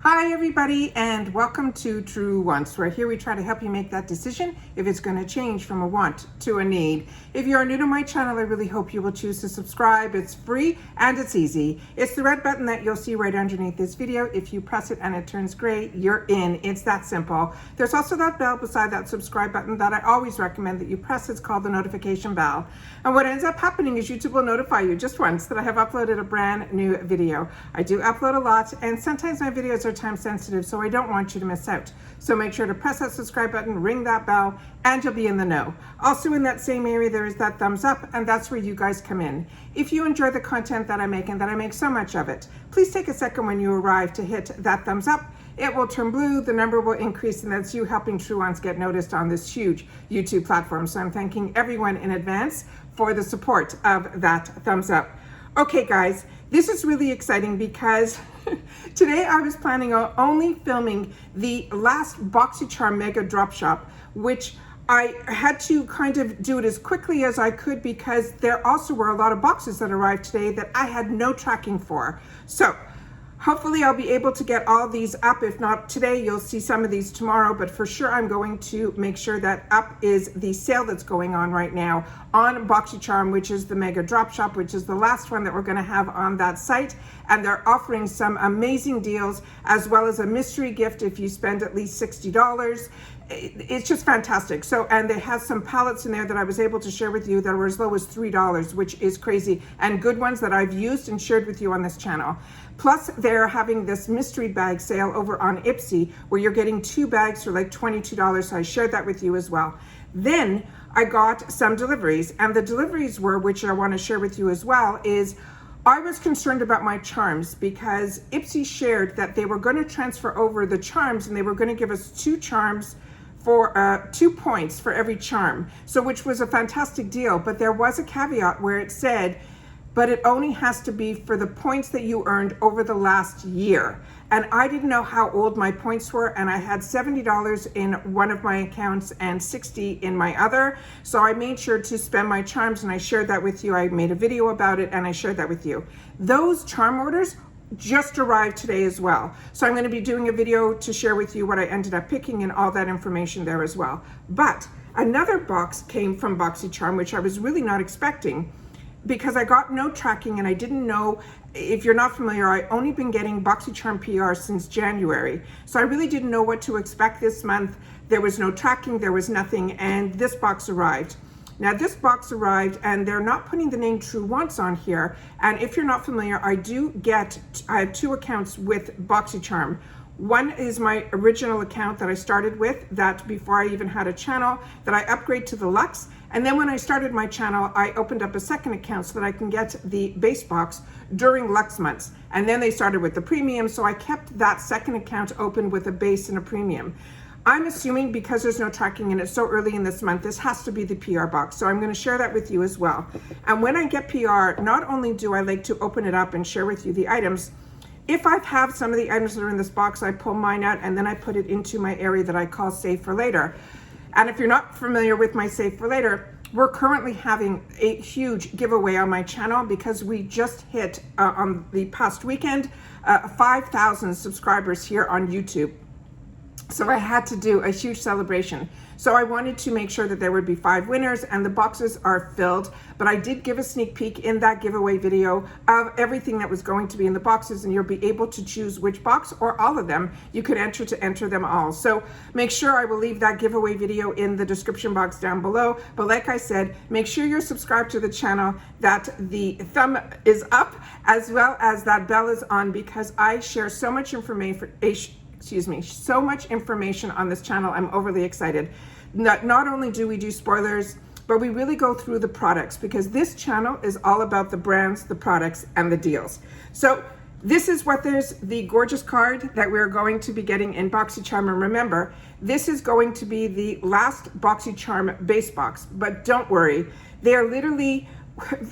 Hi everybody, and welcome to True Wants, where here we try to help you make that decision if it's going to change from a want to a need. If you are new to my channel, I really hope you will choose to subscribe. It's free and it's easy. It's the red button that you'll see right underneath this video. If you press it and it turns gray, you're in. It's that simple. There's also that bell beside that subscribe button that I always recommend that you press. It's called the notification bell. And what ends up happening is YouTube will notify you just once that I have uploaded a brand new video. I do upload a lot, and sometimes my videos are time sensitive, so I don't want you to miss out. So make sure to press that subscribe button, ring that bell, and you'll be in the know. Also in that same area, there is that thumbs up, and that's where you guys come in. If you enjoy the content that I make, and that I make so much of it, please take a second when you arrive to hit that thumbs up. It will turn blue, the number will increase, and that's you helping True Ones get noticed on this huge YouTube platform. So I'm thanking everyone in advance for the support of that thumbs up. Okay guys, this is really exciting because today I was planning on only filming the last Boxycharm Mega Drop Shop, which I had to kind of do it as quickly as I could because there also were a lot of boxes that arrived today that I had no tracking for. So hopefully I'll be able to get all these up. If not today, you'll see some of these tomorrow, but for sure I'm going to make sure that up is the sale that's going on right now on Boxycharm, which is the Mega Drop Shop, which is the last one that we're gonna have on that site. And they're offering some amazing deals, as well as a mystery gift if you spend at least $60. It's just fantastic. So, and they have some palettes in there that I was able to share with you that were as low as $3, which is crazy, and good ones that I've used and shared with you on this channel. Plus, they're having this mystery bag sale over on Ipsy, where you're getting 2 bags for like $22. So I shared that with you as well. Then I got some deliveries, and the deliveries were, which I want to share with you as well, is I was concerned about my charms because Ipsy shared that they were going to transfer over the charms, and they were going to give us 2 charms for 2 points for every charm. So, which was a fantastic deal, but there was a caveat where it said, but it only has to be for the points that you earned over the last year. And I didn't know how old my points were, and I had $70 in one of my accounts and $60 in my other. So I made sure to spend my charms, and I shared that with you. I made a video about it and I shared that with you. Those charm orders just arrived today as well. So I'm going to be doing a video to share with you what I ended up picking and all that information there as well. But another box came from Boxycharm, which I was really not expecting, because I got no tracking, and I didn't know. If you're not familiar, I only been getting Boxycharm PR since January. So I really didn't know what to expect this month. There was no tracking, there was nothing, and this box arrived. Now this box arrived, and they're not putting the name True Wants on here. And if you're not familiar, I have 2 accounts with Boxycharm. One is my original account that I started with, that before I even had a channel, that I upgrade to the Luxe. And then when I started my channel, I opened up a second account so that I can get the base box during Luxe months. And then they started with the premium, so I kept that second account open with a base and a premium. I'm assuming because there's no tracking and it's so early in this month, this has to be the PR box. So I'm going to share that with you as well. And when I get PR, not only do I like to open it up and share with you the items, if I have some of the items that are in this box, I pull mine out and then I put it into my area that I call Save for Later. And if you're not familiar with my Save for Later, we're currently having a huge giveaway on my channel because we just hit, on the past weekend, 5,000 subscribers here on YouTube. So I had to do a huge celebration. So I wanted to make sure that there would be 5 winners, and the boxes are filled. But I did give a sneak peek in that giveaway video of everything that was going to be in the boxes, and you'll be able to choose which box or all of them. You could enter to enter them all. So make sure I will leave that giveaway video in the description box down below. But like I said, make sure you're subscribed to the channel, that the thumb is up, as well as that bell is on, because I share so much information so much information on this channel. I'm overly excited. Not only do we do spoilers, but we really go through the products, because this channel is all about the brands, the products, and the deals. So this is what there's the gorgeous card that we're going to be getting in Boxycharm. And remember, this is going to be the last Boxycharm base box, but don't worry. They're literally,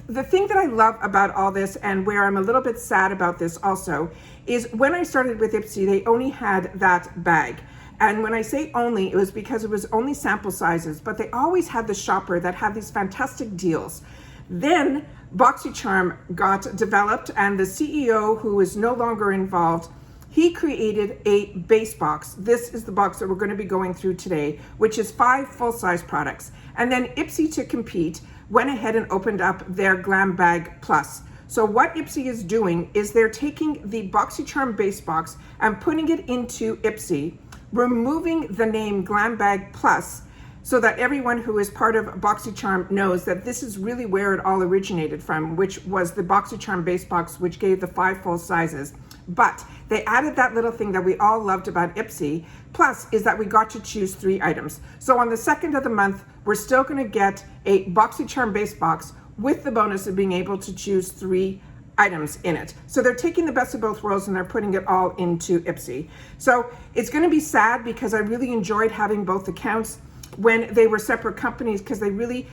the thing that I love about all this, and where I'm a little bit sad about this also, is when I started with Ipsy, they only had that bag. And when I say only, it was because it was only sample sizes, but they always had the shopper that had these fantastic deals. Then Boxycharm got developed, and the CEO, who is no longer involved, he created a base box. This is the box that we're going to be going through today, which is 5 full-size products. And then Ipsy, to compete, went ahead and opened up their Glam Bag Plus. So what Ipsy is doing is they're taking the Boxycharm base box and putting it into Ipsy, removing the name Glam Bag Plus, so that everyone who is part of Boxycharm knows that this is really where it all originated from, which was the Boxycharm base box, which gave the 5 full sizes. But they added that little thing that we all loved about Ipsy, plus is that we got to choose 3 items. So on the 2nd of the month, we're still gonna get a Boxycharm base box with the bonus of being able to choose 3 items in it. So they're taking the best of both worlds and they're putting it all into Ipsy. So it's gonna be sad because I really enjoyed having both accounts when they were separate companies, because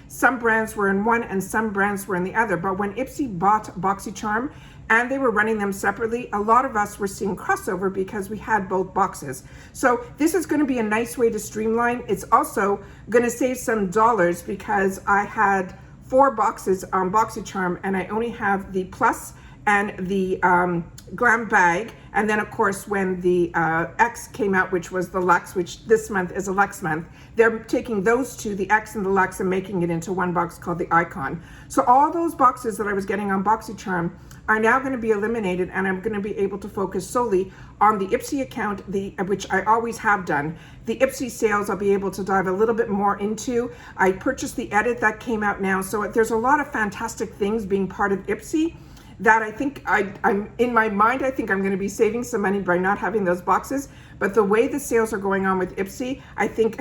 some brands were in one and some brands were in the other. But when Ipsy bought Boxycharm and they were running them separately, a lot of us were seeing crossover because we had both boxes. So this is going to be a nice way to streamline. It's also going to save some dollars because I had 4 boxes on Boxycharm and I only have the Plus and the Glam Bag. And then of course, when the X came out, which was the Luxe, which this month is a Luxe month, they're taking those 2, the X and the Luxe, and making it into one box called the Icon. So all those boxes that I was getting on Boxycharm are now going to be eliminated, and I'm going to be able to focus solely on the Ipsy account, which I always have done. The Ipsy sales I'll be able to dive a little bit more into. I purchased the Edit that came out now, so there's a lot of fantastic things being part of Ipsy that I think I'm in my mind, I think I'm going to be saving some money by not having those boxes. But the way the sales are going on with Ipsy, I think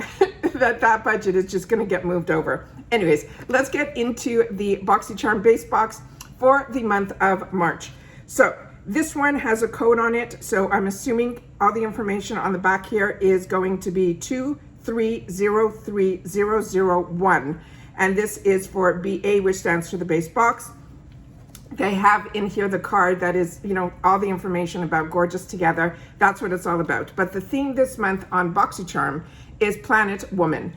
that budget is just going to get moved over. Anyways, let's get into the Boxycharm base box for the month of March. So this one has a code on it. So I'm assuming all the information on the back here is going to be 2303001. And this is for BA, which stands for the base box. They have in here the card that is, all the information about Gorgeous Together. That's what it's all about. But the theme this month on Boxycharm is Planet Woman.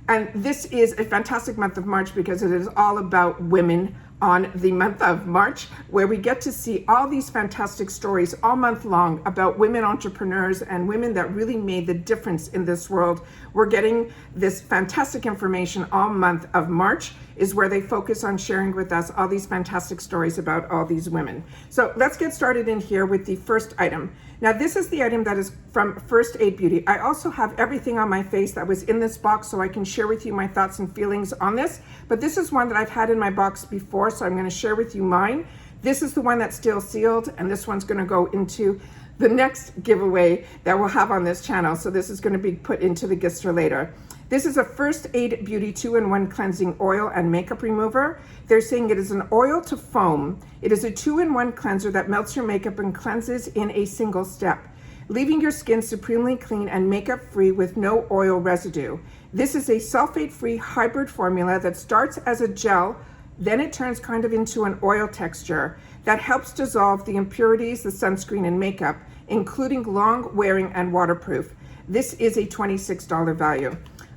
And this is a fantastic month of March because it is all about women on the month of March, where we get to see all these fantastic stories all month long about women entrepreneurs and women that really made the difference in this world. We're getting this fantastic information all month of March, is where they focus on sharing with us all these fantastic stories about all these women. So let's get started in here with the first item. Now this is the item that is from First Aid Beauty. I also have everything on my face that was in this box so I can share with you my thoughts and feelings on this, but this is one that I've had in my box before, so I'm going to share with you mine. This is the one that's still sealed, and this one's going to go into the next giveaway that we'll have on this channel. So this is going to be put into the gifts for later. This is a First Aid Beauty 2-in-1 cleansing oil and makeup remover. They're saying it is an oil to foam. It is a 2-in-1 cleanser that melts your makeup and cleanses in a single step, leaving your skin supremely clean and makeup free with no oil residue. This is a sulfate-free hybrid formula that starts as a gel, then it turns kind of into an oil texture that helps dissolve the impurities, the sunscreen and makeup, including long wearing and waterproof. This is a $26 value.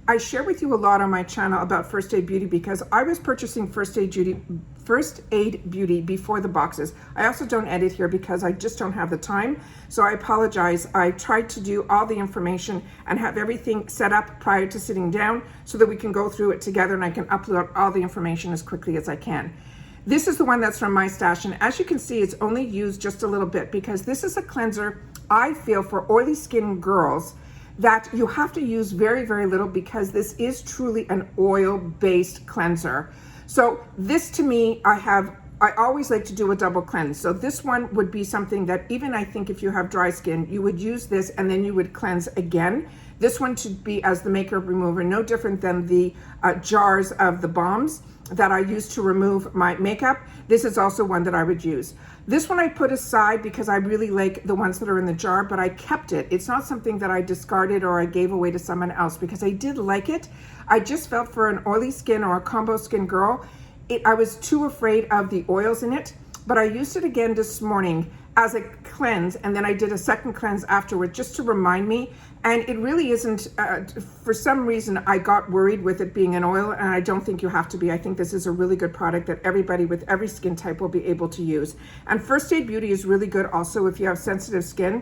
I share with you a lot on my channel about First Aid Beauty because I was purchasing First Aid Beauty before the boxes. I also don't edit here because I just don't have the time. So I apologize. I tried to do all the information and have everything set up prior to sitting down so that we can go through it together and I can upload all the information as quickly as I can. This is the one that's from my stash, and as you can see, it's only used just a little bit because this is a cleanser, I feel, for oily skin girls that you have to use very, very little because this is truly an oil-based cleanser. So this to me, I always like to do a double cleanse. So this one would be something that even I think if you have dry skin, you would use this and then you would cleanse again. This one should be as the makeup remover, no different than the jars of the balms that I use to remove my makeup. This is also one that I would use. This one I put aside because I really like the ones that are in the jar, but I kept it. It's not something that I discarded or I gave away to someone else because I did like it. I just felt for an oily skin or a combo skin girl, I was too afraid of the oils in it, but I used it again this morning as a cleanse, and then I did a second cleanse afterward just to remind me. And it really isn't, for some reason, I got worried with it being an oil, and I don't think you have to be. I think this is a really good product that everybody with every skin type will be able to use. And First Aid Beauty is really good also if you have sensitive skin.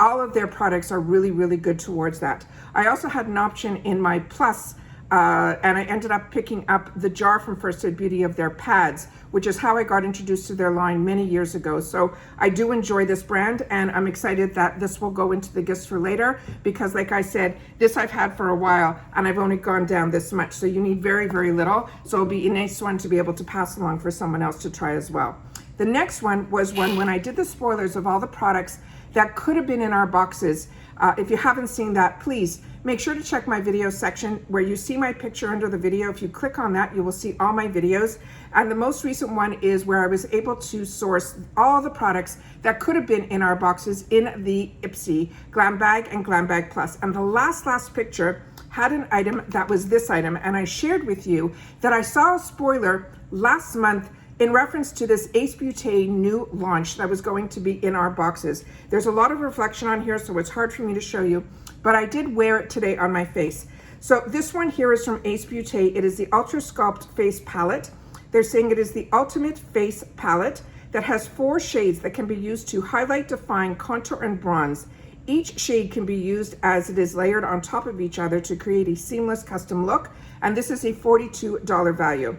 all of their products are really, really good towards that. I also had an option in my Plus, and I ended up picking up the jar from First Aid Beauty of their pads, which is how I got introduced to their line many years ago. So I do enjoy this brand, and I'm excited that this will go into the gifts for later, because like I said, this I've had for a while and I've only gone down this much. So you need very, very little. So it'll be a nice one to be able to pass along for someone else to try as well. The next one was one when I did the spoilers of all the products that could have been in our boxes. If you haven't seen that, please make sure to check my video section where you see my picture under the video. If you click on that, you will see all my videos. And the most recent one is where I was able to source all the products that could have been in our boxes in the Ipsy Glam Bag and Glam Bag Plus. And the last picture had an item that was this item. And I shared with you that I saw a spoiler last month in reference to this Ace Beauté new launch that was going to be in our boxes. There's a lot of reflection on here, so it's hard for me to show you, but I did wear it today on my face. So this one here is from Ace Beauté. It is the Ultra Sculpt Face Palette. They're saying it is the ultimate face palette that has 4 shades that can be used to highlight, define, contour, and bronze. Each shade can be used as it is layered on top of each other to create a seamless custom look, and this is a $42 value.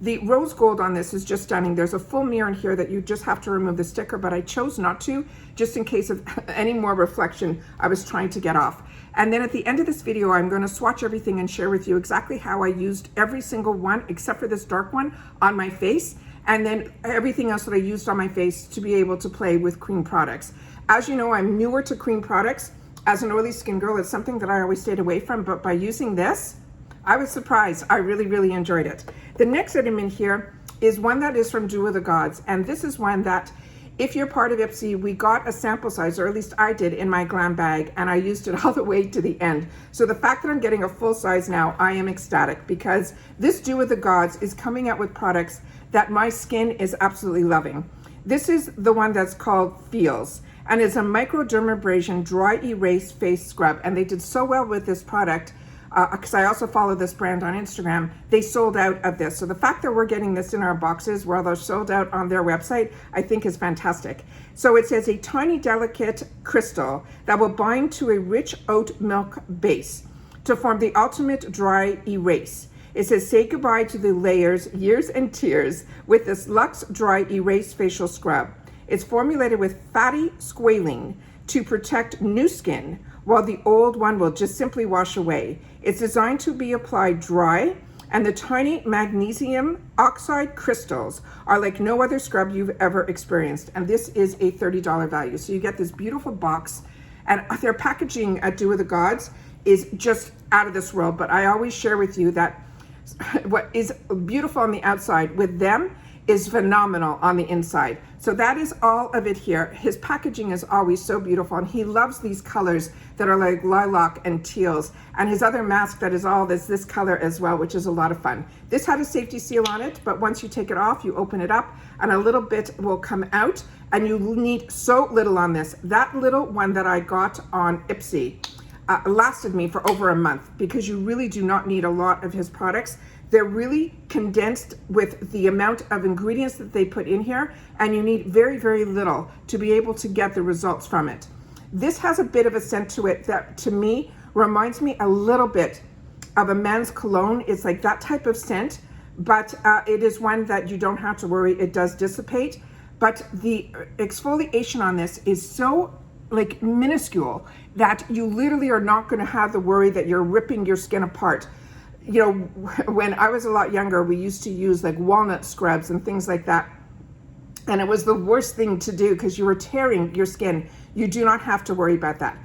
The rose gold on this is just stunning. There's a full mirror in here that you just have to remove the sticker, but I chose not to, just in case of any more reflection I was trying to get off. And then at the end of this video, I'm going to swatch everything and share with you exactly how I used every single one, except for this dark one, on my face, and then everything else that I used on my face to be able to play with cream products. As you know, I'm newer to cream products. As an oily skin girl, it's something that I always stayed away from, but by using this, I was surprised. I really, really enjoyed it. The next item in here is one that is from Duo the Gods. And this is one that, if you're part of Ipsy, we got a sample size, or at least I did, in my glam bag, and I used it all the way to the end. So the fact that I'm getting a full size now, I am ecstatic, because this Duo the Gods is coming out with products that my skin is absolutely loving. This is the one that's called Feels, and it's a microdermabrasion dry erase face scrub. And they did so well with this product, because I also follow this brand on Instagram, they sold out of this. So the fact that we're getting this in our boxes while they're sold out on their website, I think is fantastic. So it says a tiny delicate crystal that will bind to a rich oat milk base to form the ultimate dry erase. It says say goodbye to the layers, years and tears with this Luxe Dry Erase Facial Scrub. It's formulated with fatty squalene to protect new skin, while the old one will just simply wash away. It's designed to be applied dry, and the tiny magnesium oxide crystals are like no other scrub you've ever experienced. And this is a $30 value. So you get this beautiful box, and their packaging at Duo the Gods is just out of this world. But I always share with you that what is beautiful on the outside with them is phenomenal on the inside. So that is all of it here. His packaging is always so beautiful, and he loves these colors that are like lilac and teals, and his other mask that is all this color as well, which is a lot of fun. This had a safety seal on it, but once you take it off, you open it up and a little bit will come out, and you need so little on this. That little one that I got on Ipsy lasted me for over a month, because you really do not need a lot of his products. They're really condensed with the amount of ingredients that they put in here, and you need very, very little to be able to get the results from it. This has a bit of a scent to it that to me reminds me a little bit of a men's cologne. It's like that type of scent, but it is one that you don't have to worry, it does dissipate. But the exfoliation on this is so like minuscule that you literally are not going to have the worry that you're ripping your skin apart. You know, when I was a lot younger, we used to use like walnut scrubs and things like that. And it was the worst thing to do because you were tearing your skin. You do not have to worry about that.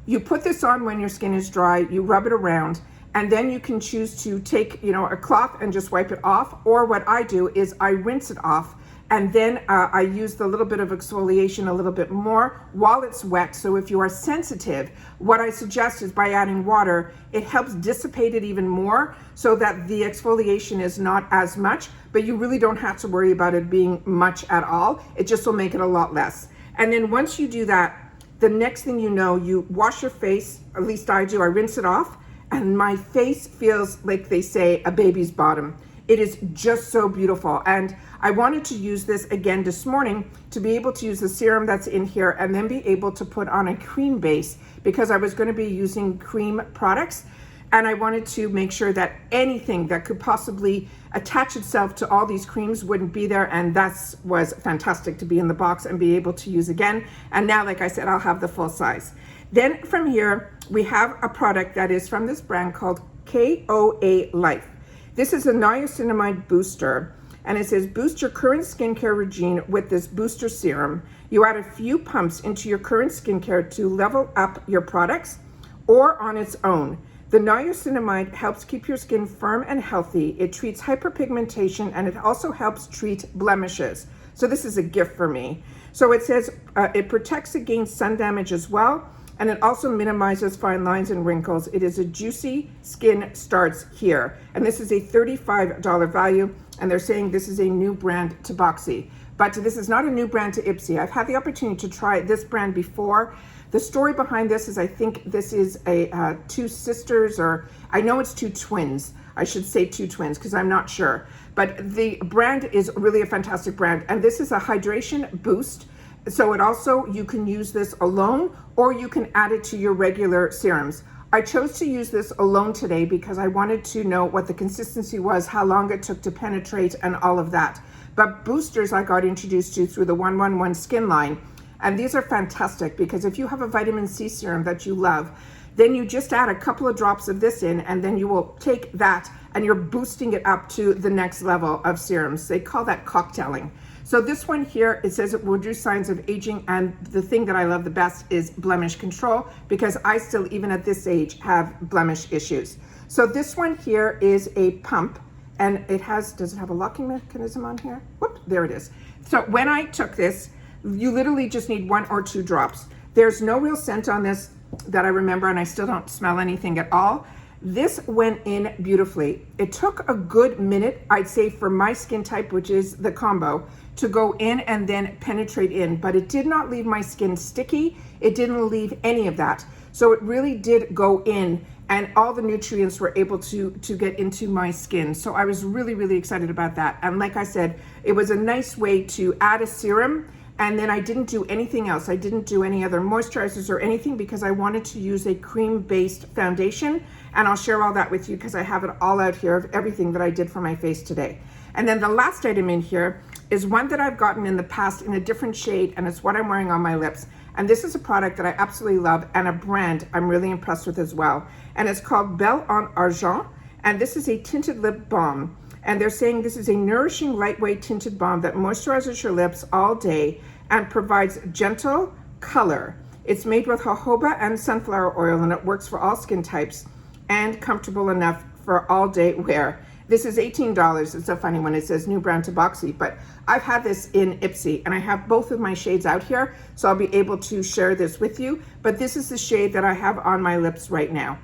You put this on when your skin is dry, you rub it around, and then you can choose to take, you know, a cloth and just wipe it off. Or what I do is I rinse it off, and then I use the little bit of exfoliation a little bit more while it's wet. So if you are sensitive, what I suggest is by adding water, it helps dissipate it even more so that the exfoliation is not as much, but you really don't have to worry about it being much at all. It just will make it a lot less. And then once you do that, the next thing you know, you wash your face, at least I do, I rinse it off, and my face feels like they say a baby's bottom. It is just so beautiful. And I wanted to use this again this morning to be able to use the serum that's in here and then be able to put on a cream base, because I was going to be using cream products. And I wanted to make sure that anything that could possibly attach itself to all these creams wouldn't be there. And that was fantastic to be in the box and be able to use again. And now, like I said, I'll have the full size. Then from here, we have a product that is from this brand called KOA Life. This is a niacinamide booster. And it says, boost your current skincare regime with this booster serum. You add a few pumps into your current skincare to level up your products or on its own. The niacinamide helps keep your skin firm and healthy. It treats hyperpigmentation, and it also helps treat blemishes. So this is a gift for me. So it says it protects against sun damage as well, and it also minimizes fine lines and wrinkles. It is a juicy skin starts here. And this is a $35 value, and they're saying this is a new brand to Boxy. But this is not a new brand to Ipsy. I've had the opportunity to try this brand before. The story behind this is I think this is a two sisters, or I know it's two twins. I should say two twins because I'm not sure. But the brand is really a fantastic brand. And this is a hydration boost. So it also, you can use this alone or you can add it to your regular serums. I chose to use this alone today because I wanted to know what the consistency was, how long it took to penetrate, and all of that. But boosters I got introduced to through the 111 skin line. And these are fantastic because if you have a vitamin C serum that you love, then you just add a couple of drops of this in, and then you will take that and you're boosting it up to the next level of serums. They call that cocktailing. So this one here, it says it will reduce signs of aging, and the thing that I love the best is blemish control, because I still, even at this age, have blemish issues. So this one here is a pump, and it has, does it have a locking mechanism on here? Whoop, there it is. So when I took this, you literally just need 1 or 2 drops. There's no real scent on this that I remember, and I still don't smell anything at all. This went in beautifully. It took a good minute, I'd say, for my skin type, which is the combo, to go in and then penetrate in, but it did not leave my skin sticky. It didn't leave any of that. So it really did go in, and all the nutrients were able to get into my skin. So I was really, really excited about that. And like I said, it was a nice way to add a serum, and then I didn't do anything else. I didn't do any other moisturizers or anything because I wanted to use a cream-based foundation, and I'll share all that with you because I have it all out here of everything that I did for my face today. And then the last item in here is one that I've gotten in the past in a different shade, and it's what I'm wearing on my lips. And this is a product that I absolutely love, and a brand I'm really impressed with as well. And it's called Belle en Argent, and this is a tinted lip balm. And they're saying this is a nourishing, lightweight tinted balm that moisturizes your lips all day and provides gentle color. It's made with jojoba and sunflower oil, and it works for all skin types and comfortable enough for all day wear. This is $18. It's so funny when it says new brand to Boxy, but I've had this in Ipsy, and I have both of my shades out here, so I'll be able to share this with you. But this is the shade that I have on my lips right now.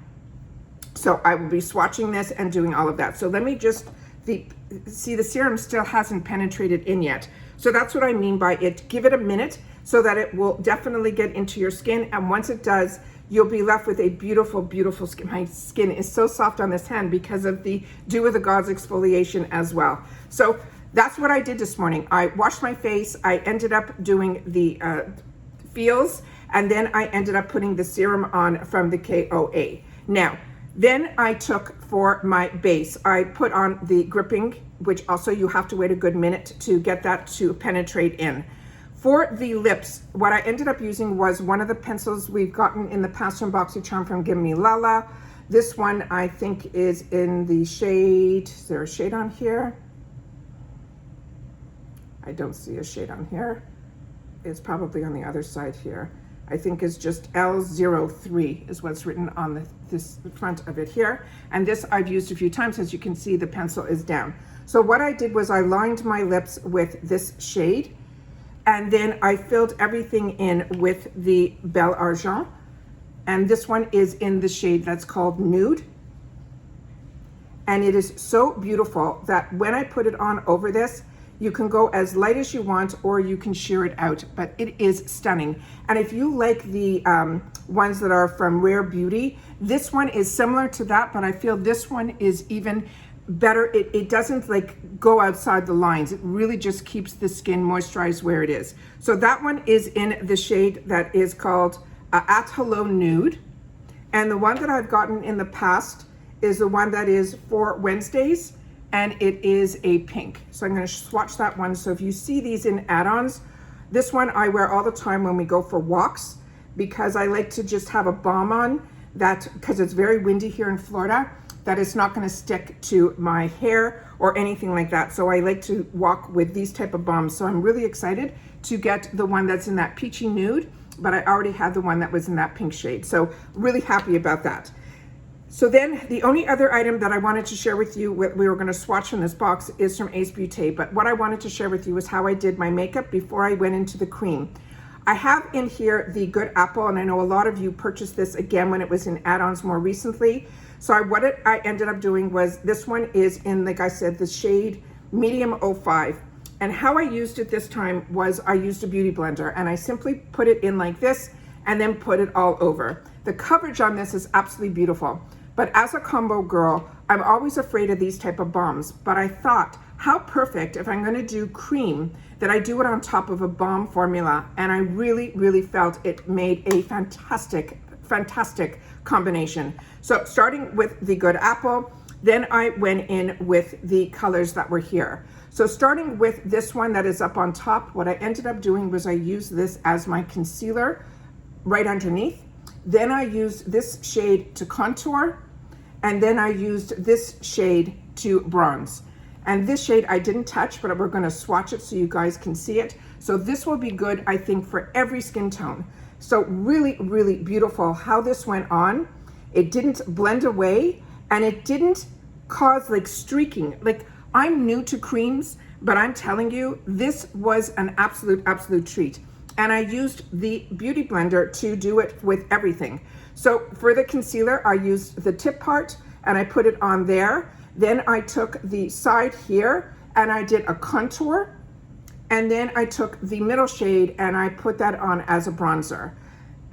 So I will be swatching this and doing all of that. So let me just, see the serum still hasn't penetrated in yet. So that's what I mean by it. Give it a minute so that it will definitely get into your skin. And once it does, you'll be left with a beautiful, beautiful skin. My skin is so soft on this hand because of the Dew of the Gods exfoliation as well. So that's what I did this morning. I washed my face. I ended up doing the feels, and then I ended up putting the serum on from the KOA. Now, then I took for my base, I put on the gripping, which also you have to wait a good minute to get that to penetrate in. For the lips, what I ended up using was one of the pencils we've gotten in the past from Boxycharm from Give Me Lala. This one I think is in the shade, is there a shade on here? I don't see a shade on here. It's probably on the other side here. I think is just L03 is what's written on this front of it here. And this I've used a few times. As you can see, the pencil is down. So what I did was I lined my lips with this shade, and then I filled everything in with the Belle Argent. And this one is in the shade that's called Nude. And it is so beautiful that when I put it on over this, you can go as light as you want, or you can sheer it out, but it is stunning. And if you like the ones that are from Rare Beauty, this one is similar to that, but I feel this one is even better. It doesn't like go outside the lines. It really just keeps the skin moisturized where it is. So that one is in the shade that is called At Hello Nude. And the one that I've gotten in the past is the one that is for Wednesdays, and it is a pink. So I'm going to swatch that one. So if you see these in add-ons, this one I wear all the time when we go for walks, because I like to just have a balm on that, because it's very windy here in Florida, that it's not going to stick to my hair or anything like that. So I like to walk with these type of balms. So I'm really excited to get the one that's in that peachy nude, but I already had the one that was in that pink shade. So really happy about that. So then the only other item that I wanted to share with you, we were going to swatch from this box, is from Ace Beauté. But what I wanted to share with you was how I did my makeup before I went into the cream. I have in here the Good Apple, and I know a lot of you purchased this again when it was in add-ons more recently. So I ended up doing was, this one is in, like I said, the shade medium 05. And how I used it this time was I used a beauty blender, and I simply put it in like this and then put it all over. The coverage on this is absolutely beautiful. But as a combo girl, I'm always afraid of these type of balms. But I thought, how perfect if I'm going to do cream, that I do it on top of a balm formula. And I really, really felt it made a fantastic, fantastic combination. So starting with the Good Apple, then I went in with the colors that were here. So starting with this one that is up on top, what I ended up doing was I used this as my concealer right underneath. Then I used this shade to contour, and then I used this shade to bronze. And this shade I didn't touch, but we're going to swatch it so you guys can see it. So this will be good, I think, for every skin tone. So really, really beautiful how this went on. It didn't blend away, and it didn't cause like streaking. Like, I'm new to creams, but I'm telling you, this was an absolute, absolute treat. And I used the Beauty Blender to do it with everything. So for the concealer, I used the tip part and I put it on there. Then I took the side here and I did a contour. And then I took the middle shade and I put that on as a bronzer.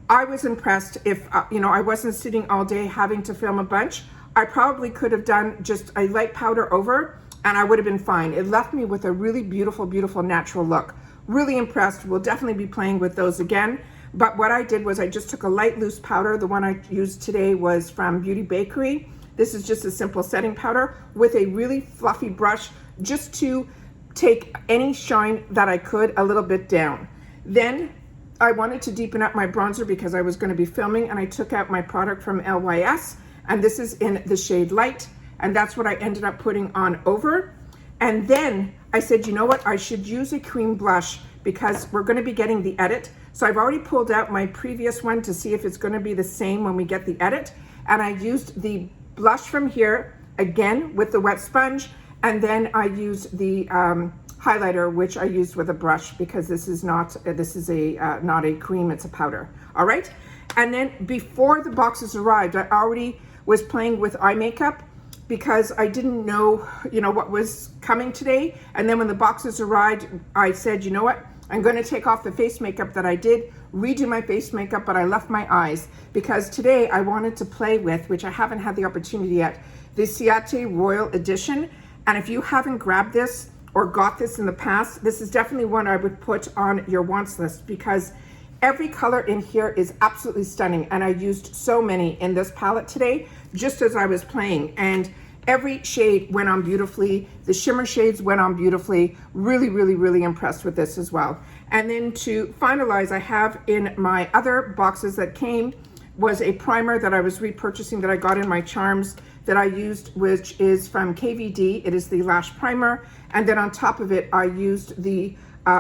I was impressed. If, I wasn't sitting all day having to film a bunch, I probably could have done just a light powder over and I would have been fine. It left me with a really beautiful, beautiful natural look. Really impressed. We'll definitely be playing with those again. But what I did was I just took a light loose powder. The one I used today was from Beauty Bakery. This is just a simple setting powder with a really fluffy brush, just to take any shine that I could a little bit down. Then I wanted to deepen up my bronzer because I was going to be filming, and I took out my product from LYS, and this is in the shade Light, and that's what I ended up putting on over. And then I said, you know what, I should use a cream blush because we're going to be getting the edit. So I've already pulled out my previous one to see if it's going to be the same when we get the edit. And I used the blush from here again with the wet sponge. And then I used the highlighter, which I used with a brush because this is not a cream, it's a powder. All right. And then before the boxes arrived, I already was playing with eye makeup, because I didn't know, what was coming today. And then when the boxes arrived, I said, you know what? I'm going to take off the face makeup that I did, redo my face makeup, but I left my eyes because today I wanted to play with, which I haven't had the opportunity yet, the Ciate Royal Edition. And if you haven't grabbed this or got this in the past, this is definitely one I would put on your wants list because every color in here is absolutely stunning. And I used so many in this palette today, just as I was playing, and every shade went on beautifully. The shimmer shades went on beautifully. Really, really, really impressed with this as well. And then to finalize, I have in my other boxes that came was a primer that I was repurchasing that I got in my charms that I used, which is from KVD. It is the lash primer. And then on top of it, I used the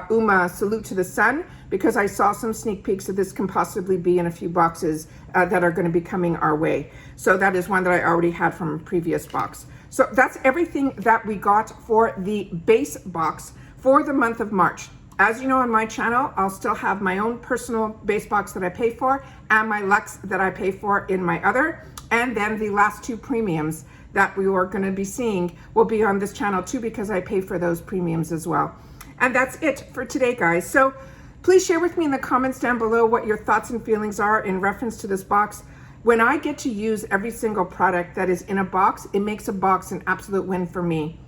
Uma Salute to the Sun, because I saw some sneak peeks of this can possibly be in a few boxes that are going to be coming our way. So that is one that I already had from a previous box. So that's everything that we got for the base box for the month of March. As you know, on my channel, I'll still have my own personal base box that I pay for and my Luxe that I pay for in my other. And then the last two premiums that we are going to be seeing will be on this channel too, because I pay for those premiums as well. And that's it for today, guys. So please share with me in the comments down below what your thoughts and feelings are in reference to this box. When I get to use every single product that is in a box, it makes a box an absolute win for me.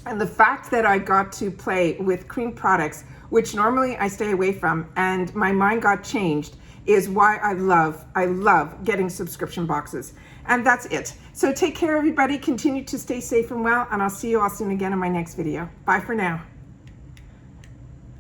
And the fact that I got to play with cream products, which normally I stay away from, and my mind got changed, is why I love getting subscription boxes. And that's it. So take care, everybody. Continue to stay safe and well, and I'll see you all soon again in my next video. Bye for now.